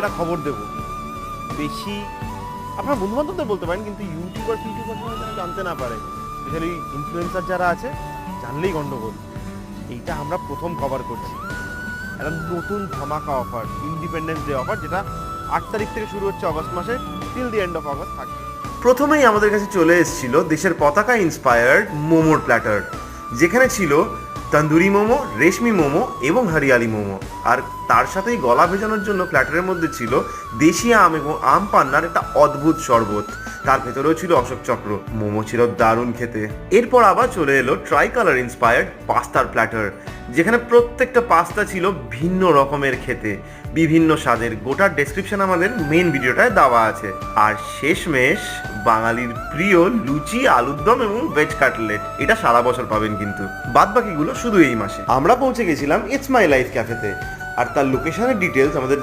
একটা খবর দেবো, বেশি আপনার বন্ধুবান্ধবদের বলতে পারেন, কিন্তু ইউটিউবার যারা জানতে না পারে, স্পেশালি ইনফ্লুয়েন্সার যারা আছে, জানলেই গন্ডগোল। এইটা আমরা প্রথম কভার করছি, একটা নতুন ধামাকা অফার, ইন্ডিপেন্ডেন্স ডে অফার, যেটা 8 তারিখ থেকে শুরু হচ্ছে অগস্ট মাসে, till the end of August থাকবে। প্রথমেই আমাদের কাছে চলে এসেছিল দেশের পতাকা ইন্সপায়ার্ড মোমোর প্ল্যাটার, যেখানে ছিল তন্দুরি মোমো, রেশমি মোমো এবং হরিয়ালি মোমো। আর তার সাথেই গলা ভেজানোর জন্য প্ল্যাটারের মধ্যে ছিল দেশি আম এবং আম পান্নার একটা অদ্ভুত শরবত, তার ভেতরেও ছিল অশোক চক্র। মোমো ছিল দারুণ খেতে। এরপর আবার চলে এলো ট্রাই কালার ইন্সপায়ার্ড পাস্তার প্ল্যাটার, যেখানে প্রত্যেকটা পাস্তা ছিল ভিন্ন রকমের খেতে, বিভিন্ন স্বাদের। গোটার ডেসক্রিপশন আমাদের মেন ভিডিওটায় দেওয়া আছে। আর শেষমেশ বাঙালির প্রিয় লুচি, আলুর দম এবং ভেজ কাটলেট, এটা সারা বছর পাবেন, কিন্তু বাদ বাকিগুলো শুধু এই মাসে। আমরা পৌঁছে গেছিলাম ইটস মাই লাইফ ক্যাফেতে, আর তার লোকেশনের ডিটেলস আমাদের